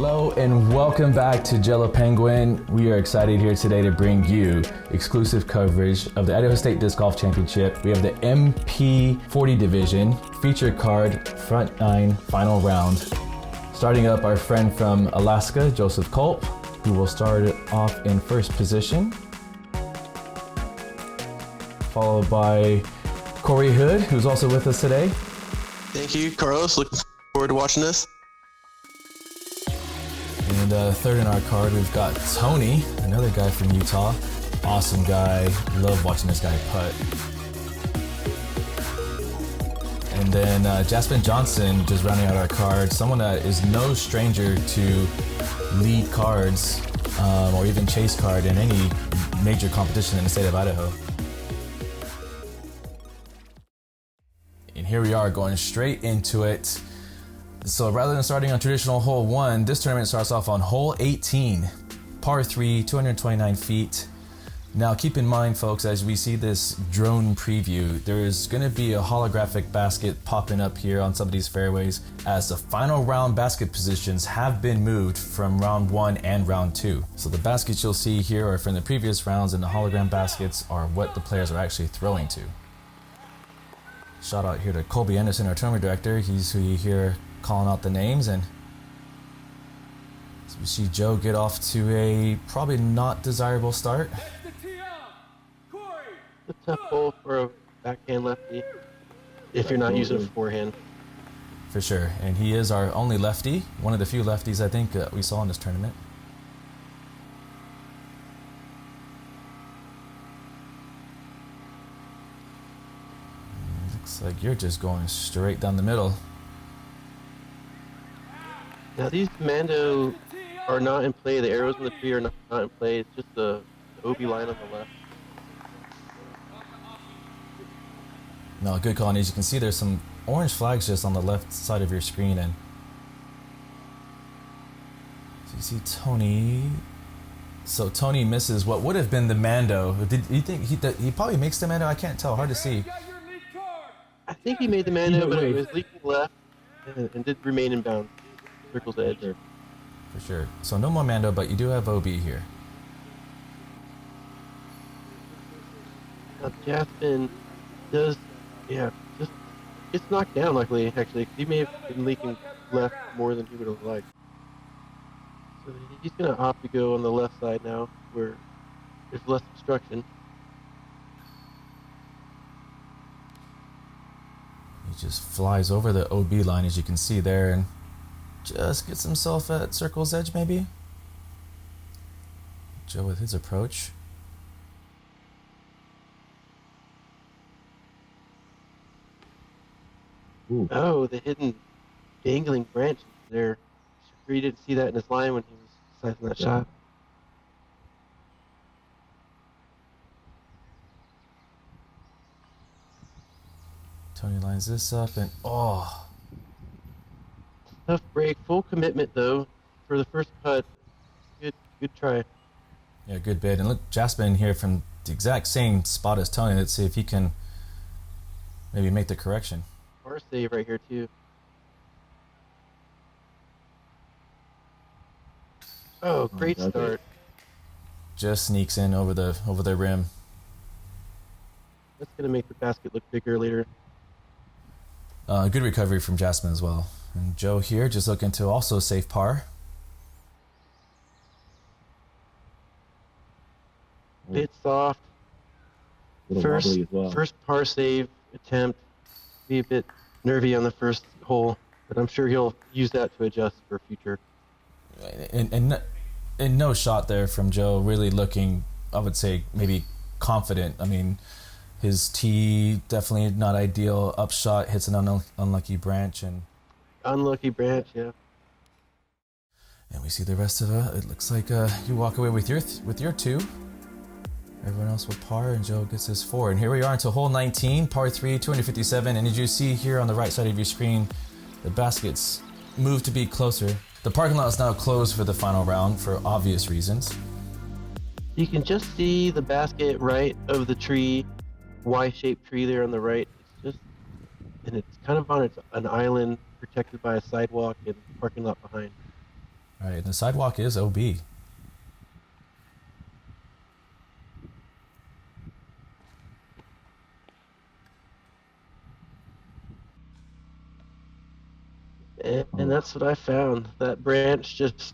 Hello and welcome back to Jello Penguin. We are excited here today to bring you exclusive coverage of the Idaho State Disc Golf Championship. We have the MP40 division, feature card, front nine, final round. Starting up, our friend from Alaska, Joseph Kulp, who will start off in first position. Followed by Corey Hood, who's also with us today. Thank you, Carlos. Looking forward to watching this. And third in our card, we've got Tony, another guy from Utah. Awesome guy. Love watching this guy putt. And then Jasmine Johnson, just rounding out our card. Someone that is no stranger to lead cards or even chase card in any major competition in the state of Idaho. And here we are going straight into it. So rather than starting on traditional hole 1, this tournament starts off on hole 18, par 3, 229 feet. Now keep in mind, folks, as we see this drone preview, there's going to be a holographic basket popping up here on some of these fairways as the final round basket positions have been moved from round 1 and round 2. So the baskets you'll see here are from the previous rounds, and the hologram baskets are what the players are actually throwing to. Shout out here to Colby Anderson, our tournament director. He's who you hear calling out the names, and so we see Joe get off to a probably not desirable start. It's a tough hole for a backhand lefty if you're not using a forehand. For sure, and he is our only lefty, one of the few lefties I think we saw in this tournament. Looks like you're just going straight down the middle. Now these commando are not in play. The arrows in the tree are not in play. It's just the OB line on the left. No, good call. And as you can see, there's some orange flags just on the left side of your screen. And so you see Tony. So Tony misses what would have been the Mando. Did you think he probably makes the Mando? I can't tell. Hard to see. I think he made the Mando, but it was leaking left and did remain in bounds. Circle's edge. For sure. So no more Mando, but you do have OB here. Now Jasmine does, just gets knocked down luckily, actually. He may have been leaking left more than he would have liked. So he's going to opt to go on the left side now, where there's less obstruction. He just flies over the OB line, as you can see there, and just gets himself at circle's edge, maybe. Joe with his approach. Ooh. Oh, the hidden dangling branch there. Sure he didn't see that in his line when he was sizing that shot. Tony lines this up, and oh. Tough break, full commitment though for the first putt. Good try. Yeah, good bid. And look, Jasmine here from the exact same spot as Tony. Let's see if he can maybe make the correction. Par save right here too. Oh, great start. Just sneaks in over the rim. That's gonna make the basket look bigger later. Good recovery from Jasmine as well. And Joe here just looking to also save par. Bit soft. First par save attempt. Be a bit nervy on the first hole, but I'm sure he'll use that to adjust for future. And no shot there from Joe. Really looking, I would say, maybe confident. I mean, his tee definitely not ideal. Upshot hits an unlucky branch and. Unlucky branch, yeah. And we see the rest of it. It looks like you walk away with your 2. Everyone else with par, and Joe gets his 4. And here we are into hole 19, par 3, 257. And as you see here on the right side of your screen, the baskets move to be closer. The parking lot is now closed for the final round for obvious reasons. You can just see the basket right of the tree, Y-shaped tree there on the right. And it's kind of on an island protected by a sidewalk and parking lot behind. All right, the sidewalk is OB. And that's what I found. That branch just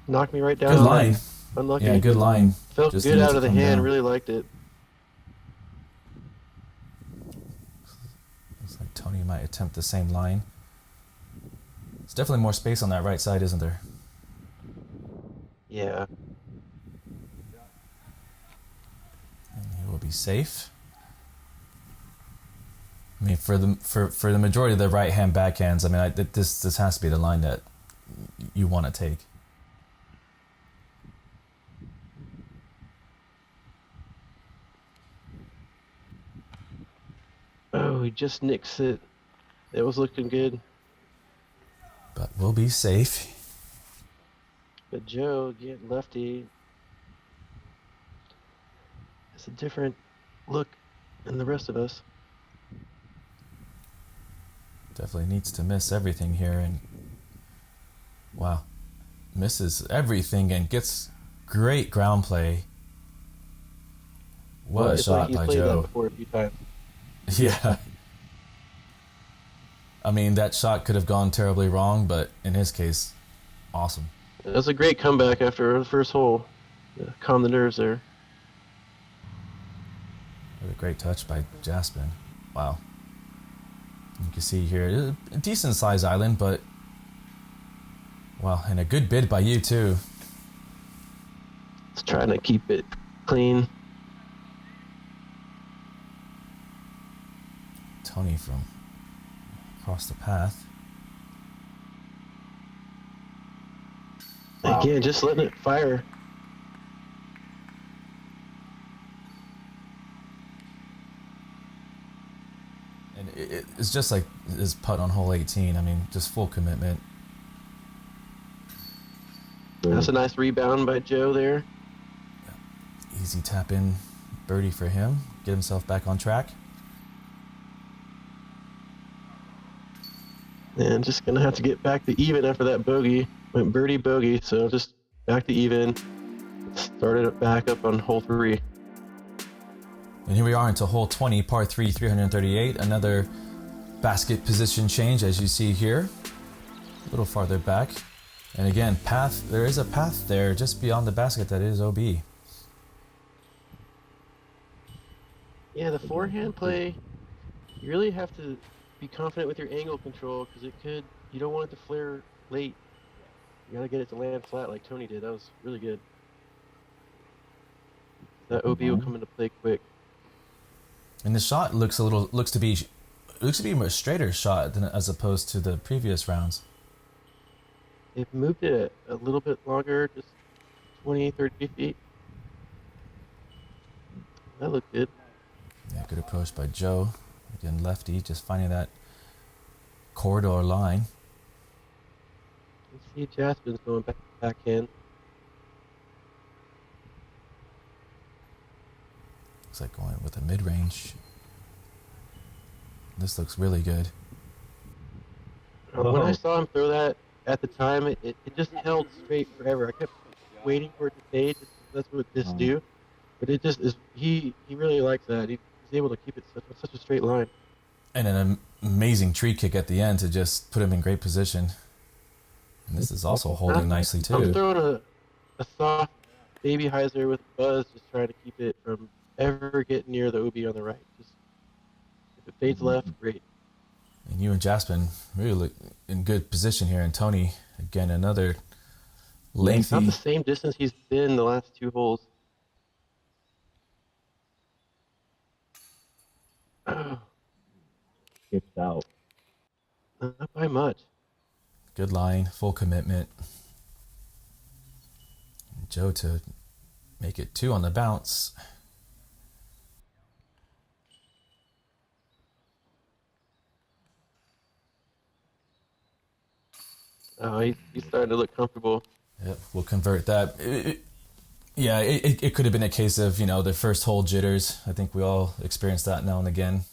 knocked me right down Good on line. that. Unlucky. Yeah, good line. Felt Just good needed out to of the come hand. down. Really liked it. Looks like Tony might attempt the same line. There's definitely more space on that right side, isn't there? Yeah. And he will be safe. I mean, for the majority of the right-hand backhands, I mean, this has to be the line that you want to take. Oh, he just nicks it. It was looking good. But we'll be safe. But Joe, again, lefty, has a different look than the rest of us. Definitely needs to miss everything here, and wow, misses everything and gets great ground play. What a shot He's by played that Joe. before a few times. Yeah. I mean, that shot could have gone terribly wrong, but in his case, awesome. It was a great comeback after the first hole. Calm the nerves there. What a great touch by Jaspin. Wow. You can see here, a decent sized island, but wow, and a good bid by you too. Just trying to keep it clean. Tony from across the path. Again, just letting it fire. And it's just like his putt on hole 18. I mean, just full commitment. That's a nice rebound by Joe there. Easy tap in birdie for him. Get himself back on track. And just going to have to get back to even after that bogey. Went birdie bogey, so just back to even. Started it back up on hole 3. And here we are into hole 20, par 3, 338. Another basket position change, as you see here. A little farther back. And again, path. There is a path there just beyond the basket that is OB. Yeah, the forehand play, you really have to be confident with your angle control because you don't want it to flare late. You got to get it to land flat like Tony did. That was really good. That OB will come into play quick. And the shot looks to be a much straighter shot than as opposed to the previous rounds. They've moved it a little bit longer, just 20, 30 feet. That looked good. Yeah, good approach by Joe. Again, lefty, just finding that corridor line. You see Jaspin's going backhand. Looks like going with a mid-range. This looks really good. When I saw him throw that at the time, it just held straight forever. I kept waiting for it to fade. That's what this do. But it just is. He really likes that. He's able to keep it such a straight line. And an amazing tree kick at the end to just put him in great position. And this is also holding nicely too. I'm throwing a soft baby hyzer with a buzz, just trying to keep it from ever getting near the OB on the right. Just if it fades left, great. And you and Jaspin really look in good position here. And Tony, again, another lengthy. Not the same distance he's been the last 2 holes. Kicked out. Not by much. Good line, full commitment. And Joe to make it 2 on the bounce. Oh, he's starting to look comfortable. Yep, we'll convert that. It could have been a case of, the first hole jitters. I think we all experience that now and again.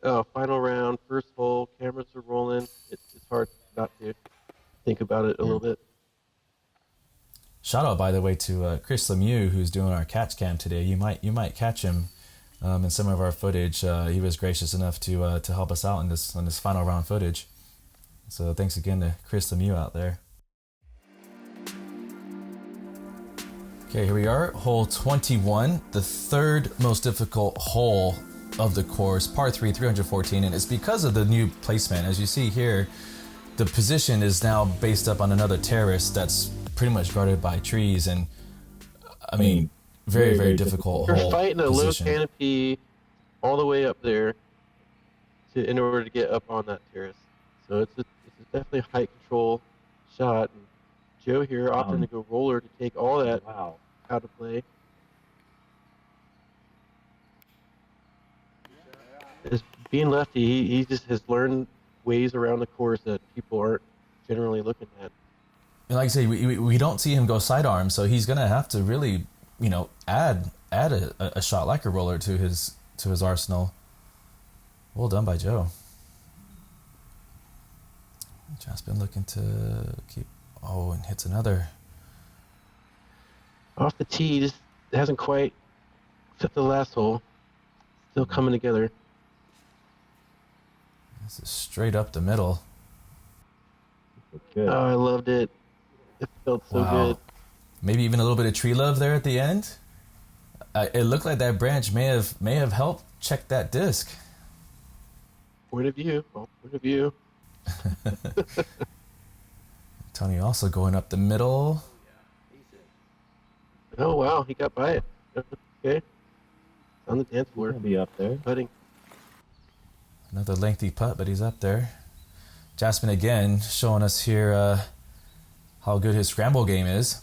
Oh, final round, first hole, cameras are rolling. It's hard not to think about it a little bit. Shout out, by the way, to Chris Lemieux, who's doing our catch cam today. You might catch him in some of our footage. He was gracious enough to help us out on this final round footage. So thanks again to Chris Lemieux out there. Okay, here we are, hole 21, the third most difficult hole of the course, par 3, 314, and it's because of the new placement. As you see here, the position is now based up on another terrace that's pretty much guarded by trees, and I mean, very, very difficult hole. You're fighting a position. low canopy all the way up there in order to get up on that terrace. So it's definitely a height control shot. And Joe here opting to go roller to take all that out of play. As being lefty, he just has learned ways around the course that people aren't generally looking at. And like I say, we don't see him go sidearm, so he's gonna have to really, add a shot like a roller to his arsenal. Well done by Joe. Just been looking to keep. Oh, and hits another. Off the tee, just hasn't quite fit the last hole. Still coming together. This is straight up the middle. Good. Oh, I loved it. It felt so good. Maybe even a little bit of tree love there at the end. It looked like that branch may have helped check that disc. Point of view. Point of view. Tony also going up the middle. Oh wow, he got by it. Okay. On the dance floor. He'll be up there. Putting. Another lengthy putt, but he's up there. Jasmine again showing us here how good his scramble game is.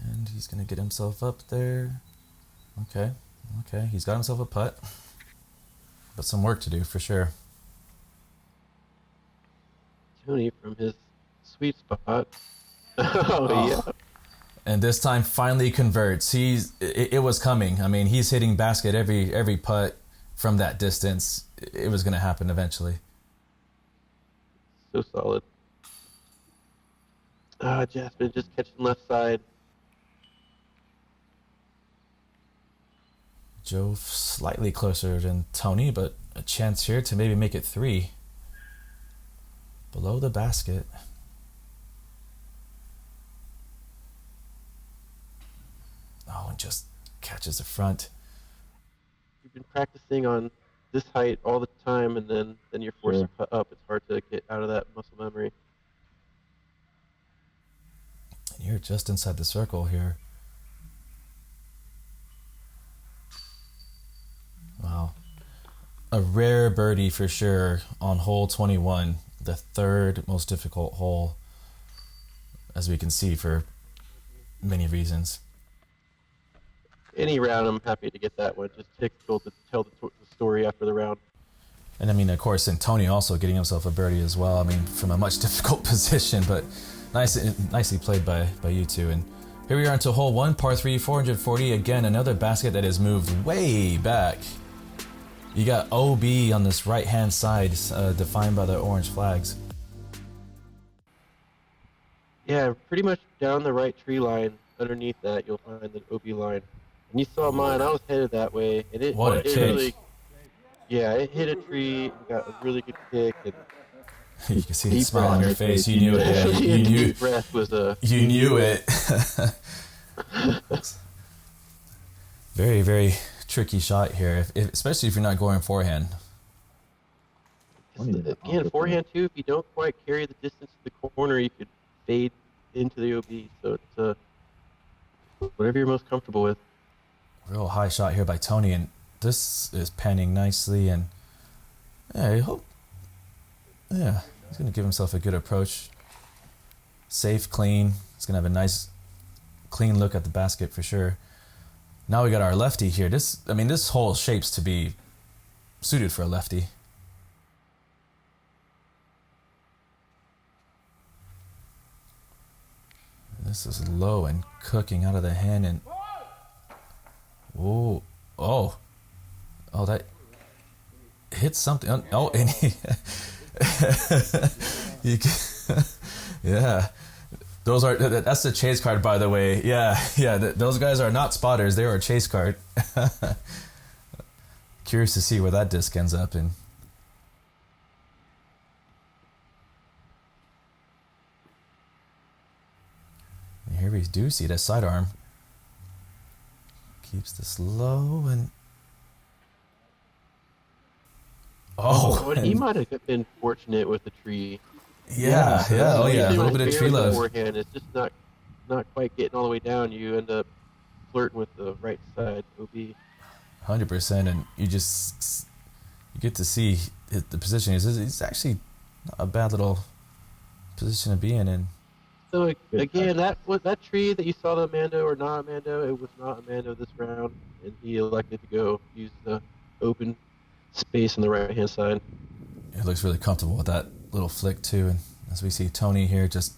And he's going to get himself up there. Okay, he's got himself a putt. But some work to do for sure. Tony from his sweet spot. Oh, yeah. And this time finally converts. It was coming. I mean, he's hitting basket every putt from that distance. It was going to happen eventually. So solid. Jasmine just catching left side. Joe slightly closer than Tony, but a chance here to maybe make it 3. Below the basket. Oh, and just catches the front. You've been practicing on this height all the time, and then you're forced to put up. It's hard to get out of that muscle memory. And you're just inside the circle here. Wow. A rare birdie for sure on hole 21, the third most difficult hole, as we can see, for many reasons. Any round, I'm happy to get that one. Just difficult to tell the story after the round. And I mean, of course, and Tony also getting himself a birdie as well. I mean, from a much difficult position, but nicely played by you two. And here we are into hole 1, par 3, 440. Again, another basket that has moved way back. You got OB on this right-hand side, defined by the orange flags. Yeah, pretty much down the right tree line. Underneath that, you'll find the OB line. And you saw mine. I was headed that way, and it kick! Really, yeah, it hit a tree. And got a really good kick. And you can see the smile on your face. You knew it. Yeah, you knew. Breath was You knew it. Very, very tricky shot here, especially if you're not going forehand. Again, forehand too. If you don't quite carry the distance to the corner, you could fade into the OB. So it's whatever you're most comfortable with. Real high shot here by Tony, and this is panning nicely. And yeah, I hope. Yeah, he's gonna give himself a good approach. Safe, clean. He's gonna have a nice, clean look at the basket for sure. Now we got our lefty here. This hole shapes to be suited for a lefty. This is low and cooking out of the hand, and oh, that hit gets something. Oh, and he, you can, yeah. That's the chase card, by the way. Yeah. Those guys are not spotters. They are a chase card. Curious to see where that disc ends up in. And here we do see that sidearm. Keeps this low and... Oh, he might have been fortunate with the tree. Yeah. Oh, yeah. A little bit of tree love. Beforehand, it's just not quite getting all the way down. You end up flirting with the right side. OB. 100%, and you get to see the position. It's actually not a bad little position to be in. So again, that tree that you saw the Mando or not Mando, it was not a Mando this round, and he elected to go use the open space on the right hand side. It looks really comfortable with that little flick too. And as we see Tony here, just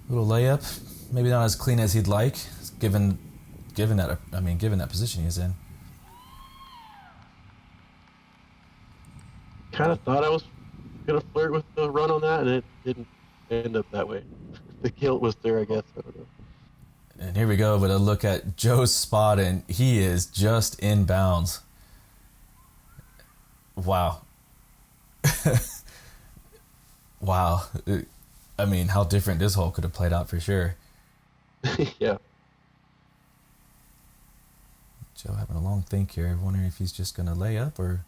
a little layup, maybe not as clean as he'd like, given that position he's in. Kind of thought I was gonna flirt with the run on that, and it didn't end up that way. The guilt was there, I guess. I don't know. And here we go with a look at Joe's spot, and he is just in bounds. Wow. Wow. I mean, how different this hole could have played out for sure. Yeah. Joe having a long think here, wondering if he's just going to lay up or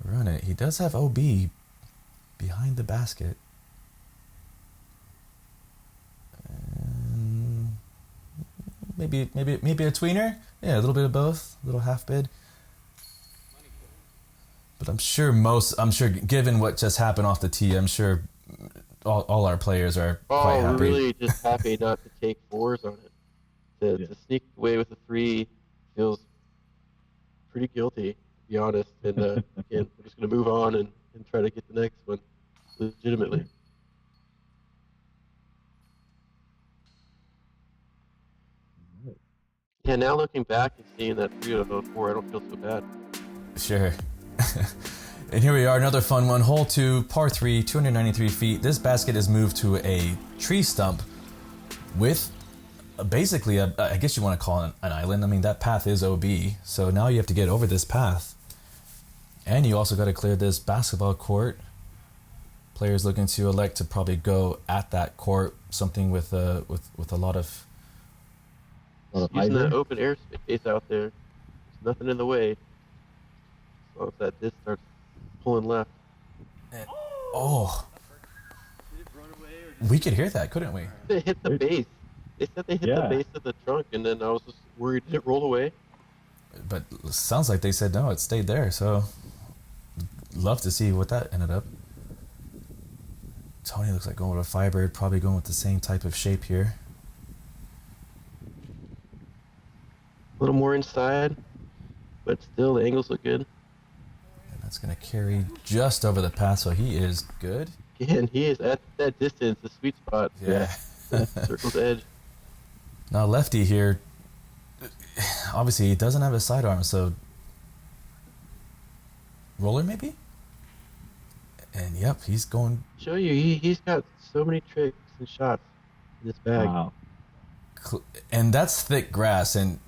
run it. He does have OB behind the basket. And maybe a tweener? Yeah, a little bit of both. A little half bid. But I'm sure given what just happened off the tee, I'm sure all our players are quite happy. Really just happy not to take fours on it. To sneak away with a 3 feels pretty guilty, to be honest. And again, we're just going to move on and try to get the next one legitimately. Yeah, now looking back and seeing that 3 out of 4, I don't feel so bad. Sure. And here we are, another fun one. Hole 2, par 3, 293 feet. This basket is moved to a tree stump with basically, I guess you want to call it an island. I mean, that path is OB, so now you have to get over this path. And you also got to clear this basketball court. Players looking to elect to probably go at that court, something with a lot of... Using that open air space out there. There's nothing in the way. As long as that disc starts pulling left. We could hear that, couldn't we? It hit the base. They said they hit the base of the trunk, and then I was just worried it rolled away. But it sounds like they said no, it stayed there. So, love to see what that ended up. Tony looks like going with a Firebird, probably going with the same type of shape here. A little more inside, but still the angles look good. And that's going to carry just over the path, so he is good. Again, he is at that distance, the sweet spot. Yeah. Circle's edge. Now lefty here, obviously he doesn't have a sidearm, so roller maybe? And yep, he's going... Show you, he's got so many tricks and shots in this bag. Wow. And that's thick grass, and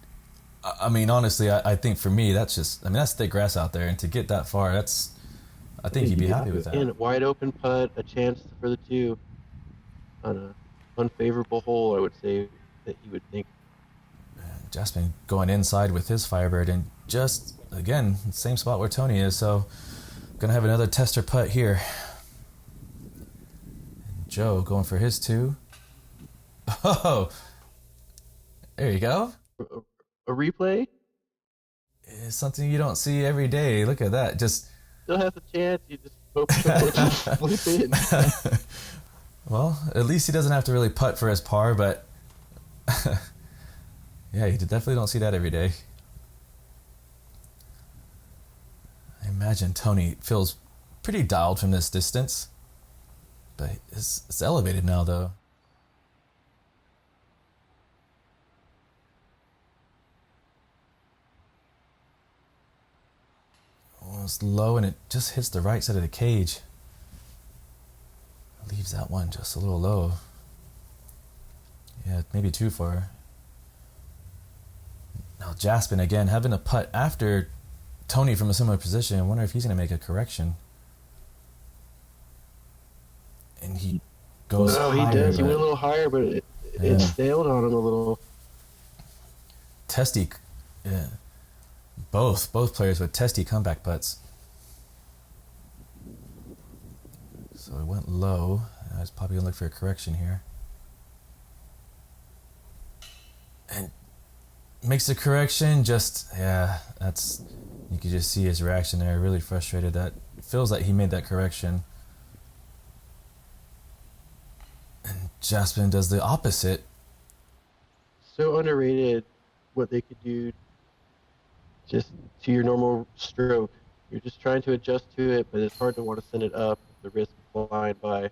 I mean, honestly, I think for me, that's thick grass out there, and to get that far, I think he'd be happy with that. And wide open putt, a chance for the 2 on an unfavorable hole, I would say, that you would think. Jasmine going inside with his Firebird, and just, again, same spot where Tony is, so gonna have another tester putt here. And Joe going for his 2. Oh, there you go. A replay? It's something you don't see every day. Look at that. Just still has a chance. You just hope you flip it. Well, at least he doesn't have to really putt for his par, but yeah, you definitely don't see that every day. I imagine Tony feels pretty dialed from this distance, but it's elevated now, though. Goes low and it just hits the right side of the cage. Leaves that one just a little low. Yeah, maybe too far. Now Jaspin again having a putt after Tony from a similar position. I wonder if he's going to make a correction. And he goes higher. He does. He went a little higher, but it sailed on him a little. Testy, yeah. Both players with testy comeback putts. So it went low. I was probably going to look for a correction here. And makes the correction. Just, that's... You could just see his reaction there. Really frustrated. That feels like he made that correction. And Jaspin does the opposite. So underrated what they could do just to your normal stroke. You're just trying to adjust to it, but it's hard to want to send it up at the risk of flying by.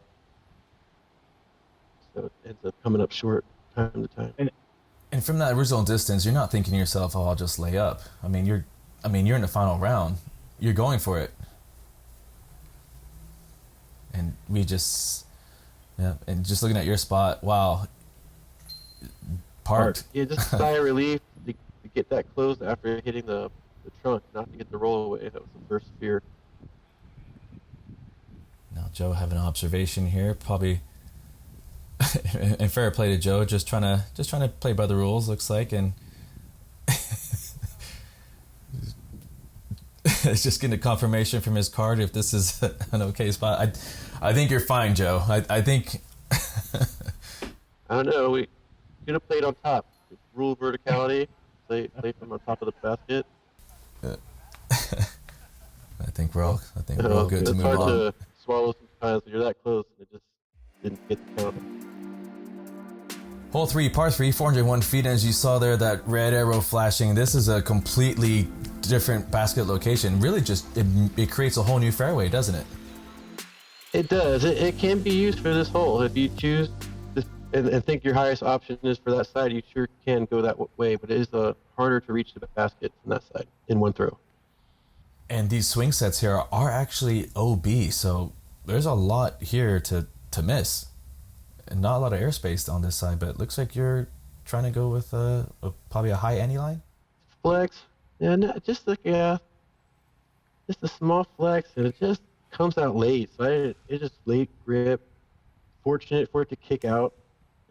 So it ends up coming up short time to time. And from that original distance, you're not thinking to yourself, "Oh, I'll just lay up." I mean, you're in the final round. You're going for it. And we just, and just looking at your spot, wow, parked. Yeah, just a sigh of relief to get that closed after hitting the trunk, not to get the roll away. That was the first fear. Now Joe having an observation here, probably, and fair play to Joe, just trying to play by the rules, looks like, and it's just getting a confirmation from his card if this is an okay spot. I think you're fine, Joe. I think. I don't know. We could have played on top. Rule verticality. Play from on top of the basket. I think we're all good to move on. It's hard to swallow sometimes when you're that close and it just didn't get the count. Hole 3, par 3, 401 feet. As you saw there, that red arrow flashing. This is a completely different basket location. Really, just it creates a whole new fairway, doesn't it? It does. It can be used for this hole if you choose this, and think your highest option is for that side. You sure can go that way, but it is harder to reach the basket from that side in one throw. And these swing sets here are actually OB, so there's a lot here to miss. And not a lot of airspace on this side, but it looks like you're trying to go with probably a high ante line? Flex. Yeah, no, just a small flex, and it just comes out late. So it just late grip. Fortunate for it to kick out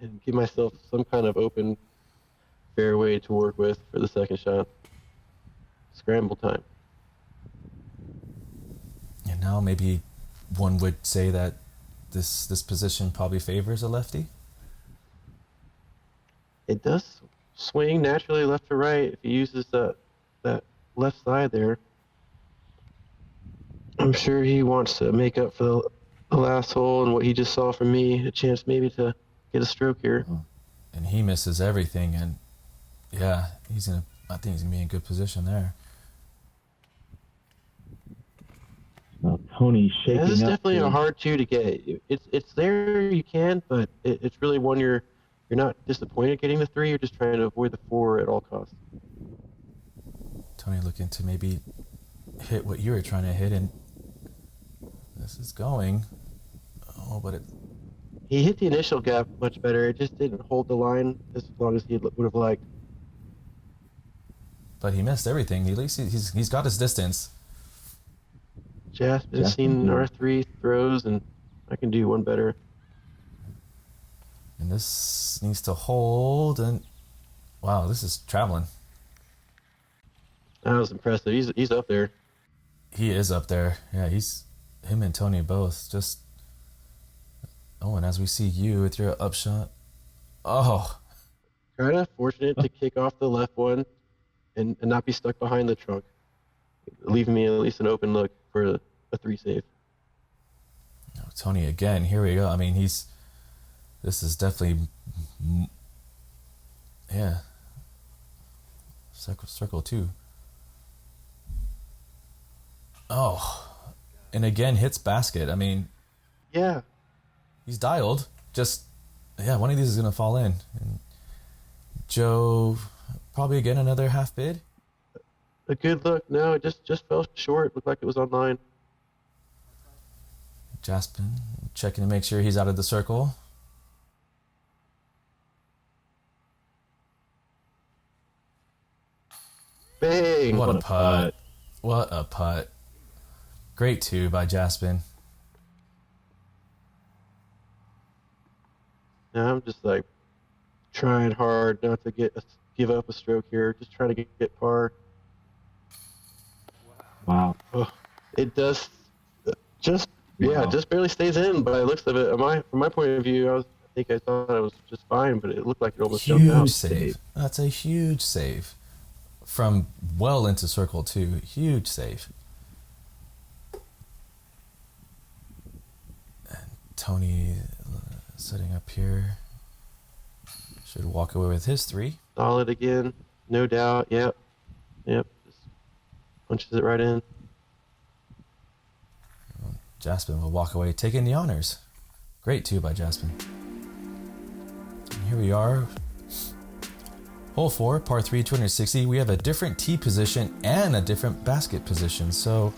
and give myself some kind of open fairway to work with for the second shot. Scramble time. And now maybe one would say that this position probably favors a lefty? It does swing naturally left to right if he uses that left side there. I'm sure he wants to make up for the last hole and what he just saw from me, a chance maybe to get a stroke here. And he misses everything, and yeah, I think he's gonna be in good position there. Tony shaking up. This is definitely a hard two to get. It's there, you can, but it's really one you're not disappointed getting the 3. You're just trying to avoid the 4 at all costs. Tony looking to maybe hit what you were trying to hit, and this is going. Oh, but he hit the initial gap much better. It just didn't hold the line as long as he would have liked. But he missed everything. At least he's got his distance. Jaspin's seen R3 throws, and I can do one better. And this needs to hold, and wow, this is traveling. That was impressive. He's up there. He is up there. Yeah, him and Tony both just. Oh, and as we see you with your upshot. Oh. Kind of fortunate to kick off the left one and not be stuck behind the trunk, leaving me at least an open look for a 3 save. Oh, Tony again. Here we go. I mean, this is definitely, yeah. Circle 2. Oh, and again hits basket. I mean, yeah, he's dialed. Just, yeah, one of these is gonna fall in. And Joe, probably again another half bid. A good look. No, it just fell short. Looked like it was on line. Jaspin checking to make sure he's out of the circle. Bang! What a putt. What a putt. Great two by Jaspin. Now I'm just like trying hard not to give up a stroke here. Just trying to get par. Wow. Oh, it does just just barely stays in by the looks of it. From my point of view, I think I thought it was just fine, but it looked like it almost jumped out. Huge save. That's a huge save. From well into circle 2. Huge save. And Tony setting up here. Should walk away with his 3. Solid again, no doubt. Yep. Just punches it right in. Jaspin will walk away taking the honors. Great two by Jaspin. And here we are. Hole 4, par 3, 260. We have a different tee position and a different basket position. So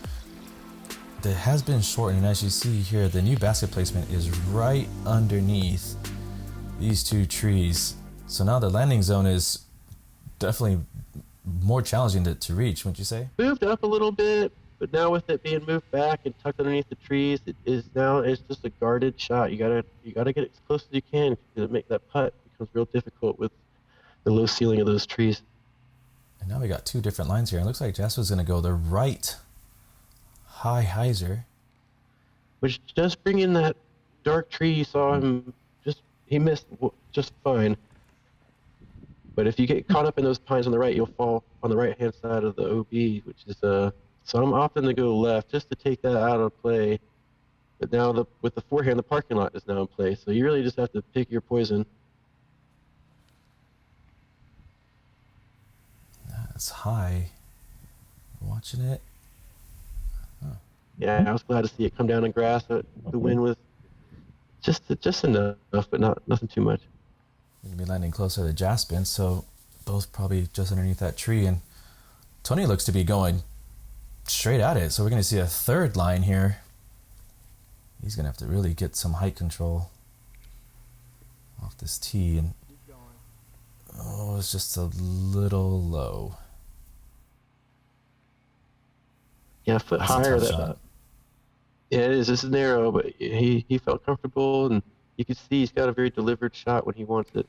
that has been shortened. And as you see here, the new basket placement is right underneath these 2 trees. So now the landing zone is definitely more challenging to reach, wouldn't you say? Moved up a little bit, but now with it being moved back and tucked underneath the trees, it's just a guarded shot. You gotta get it as close as you can to make that putt. It becomes real difficult with the low ceiling of those trees. And now we got 2 different lines here. It looks like Jasper's going to go the right high hyzer. Which does bring in that dark tree you saw him he missed just fine. But if you get caught up in those pines on the right, you'll fall on the right hand side of the OB, which is so I'm opting to go left just to take that out of play. But now with the forehand, the parking lot is now in play, so you really just have to pick your poison. That's high. Watching it. Huh. Yeah, I was glad to see it come down in grass. The wind was just enough, but nothing too much. We're going to be landing closer to Jaspin, so both probably just underneath that tree. And Tony looks to be going straight at it, so we're going to see a 3rd line here. He's going to have to really get some height control off this tee. And it's just a little low. Yeah, a foot higher. Yeah, it is. This is narrow, but he felt comfortable, and you can see he's got a very delivered shot when he wants it.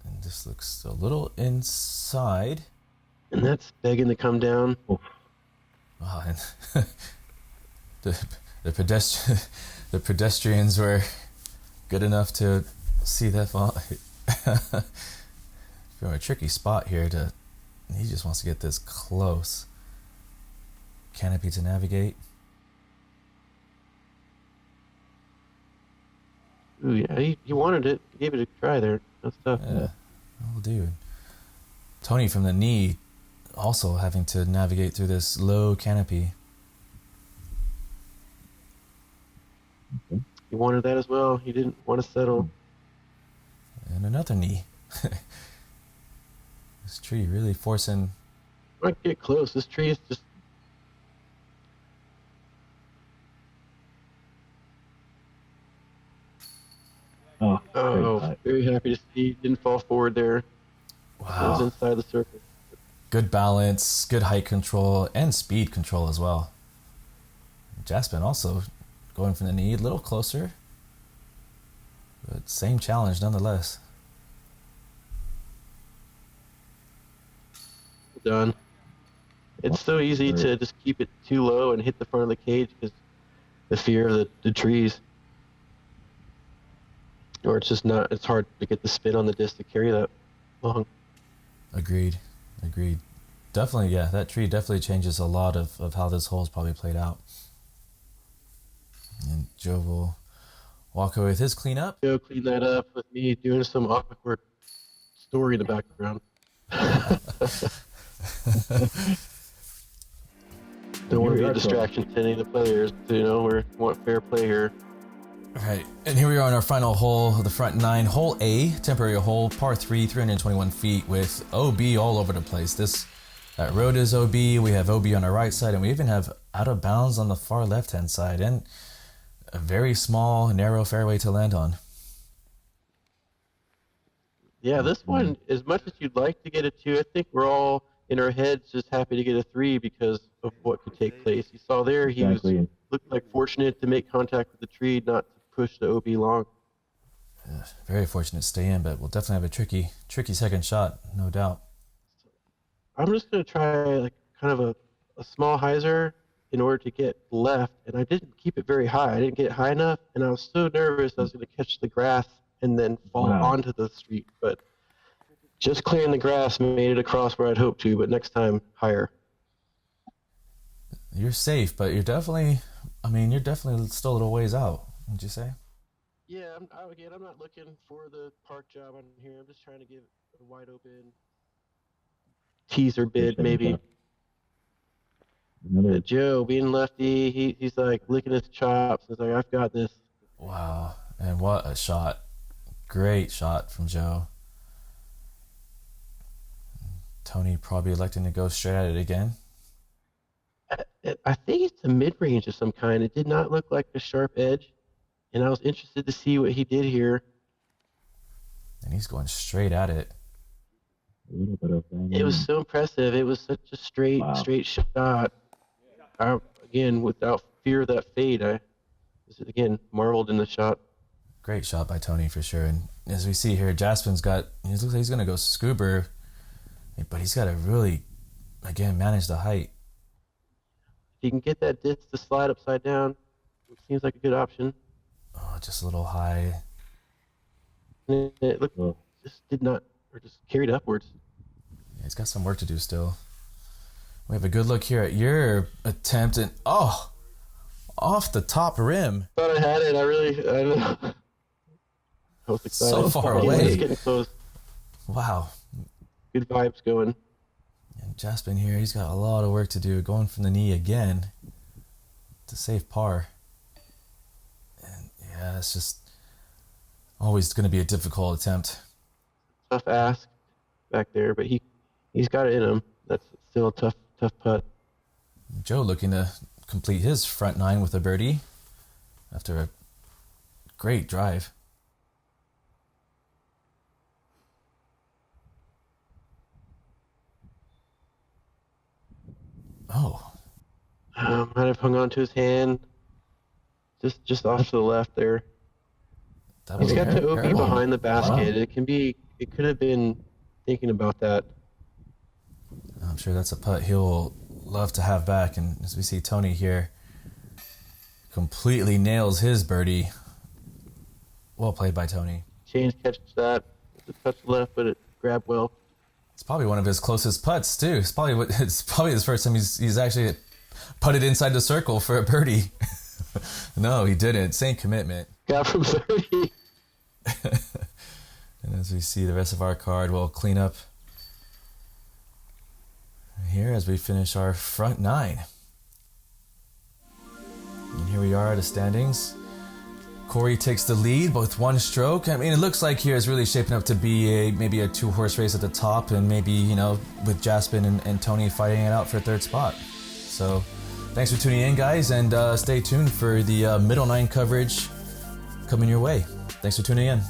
And this looks a little inside. And that's begging to come down. Wow, and the pedestrians were good enough to see that fall. From a tricky spot here he just wants to get this close. Canopy to navigate. Ooh, yeah, he wanted it. He gave it a try there. That's tough. Yeah, will do. Tony from the knee also having to navigate through this low canopy. He wanted that as well. He didn't want to settle. And another knee. This tree really forcing. Might get close. This tree is just. Oh, very happy to see he didn't fall forward there. Wow. It was inside the circle. Good balance, good height control, and speed control as well. Jaspin also going from the knee a little closer, but same challenge nonetheless. Done. It's so easy to just keep it too low and hit the front of the cage because the fear of the trees. Or it's just not, it's hard to get the spin on the disc to carry that long. Agreed. Definitely, yeah, that tree definitely changes a lot of how this hole's probably played out. And Joe will walk away with his cleanup. Joe cleaned that up with me doing some awkward story in the background. Don't want to be a distraction to any of the players. We want fair play here. Right, and here we are on our final hole of the front 9, hole A, temporary hole, par 3, 321 feet with OB all over the place. That road is OB, we have OB on our right side, and we even have out of bounds on the far left-hand side, and a very small, narrow fairway to land on. Yeah, this one, as much as you'd like to get a 2, I think we're all in our heads just happy to get a 3 because of what could take place. You saw there, he looked like fortunate to make contact with the tree, not to push the OB long. Very fortunate to stay in, but we'll definitely have a tricky second shot, no doubt. I'm just going to try like kind of a small hyzer in order to get left, and I didn't keep it very high. I didn't get it high enough, and I was so nervous I was going to catch the grass and then fall onto the street, but just clearing the grass made it across where I'd hoped to, but next time, higher. You're safe, but you're definitely still a little ways out, would you say? Yeah, I'm not looking for the park job on here. I'm just trying to give a wide open teaser bid, maybe. Joe, being lefty, he's like licking his chops. He's like, I've got this. Wow, and what a shot. Great shot from Joe. Tony probably electing to go straight at it again. I think it's a mid-range of some kind. It did not look like a sharp edge, and I was interested to see what he did here. And he's going straight at it. It was so impressive. It was such a straight shot. Again, without fear of that fade, I again marveled in the shot. Great shot by Tony for sure. And as we see here, Jaspin's looks like he's going to go scuba, but he's got to really, again, manage the height. If you can get that disc to slide upside down, it seems like a good option. Oh, just a little high. It looked just did not, or just carried upwards. Yeah, he's got some work to do still. We have a good look here at your attempt, and off the top rim. Thought I had it. I know. I was excited. So far away. It's getting close. Wow. Good vibes going. And Jaspin here, he's got a lot of work to do, going from the knee again to save par. And yeah, it's just always going to be a difficult attempt. Tough ask back there, but he's got it in him. That's still a tough putt. Joe looking to complete his front 9 with a birdie after a great drive. Oh. Might have hung on to his hand. Just off to the left there. He's got the OB behind the basket. Wow. It could have been thinking about that. I'm sure that's a putt he'll love to have back. And as we see Tony here, completely nails his birdie. Well played by Tony. Change catch that. It's a touch left, but it grabbed well. It's probably one of his closest putts too. It's probably his first time he's actually putted inside the circle for a birdie. No, he didn't. Same commitment. Got from 30. And as we see the rest of our card, we'll clean up here as we finish our front 9. And here we are at the standings. Corey takes the lead with 1 stroke. I mean, it looks like here is really shaping up to be maybe a 2-horse race at the top, and maybe, with Jaspin and Tony fighting it out for 3rd spot. So thanks for tuning in, guys, and stay tuned for the middle 9 coverage coming your way. Thanks for tuning in.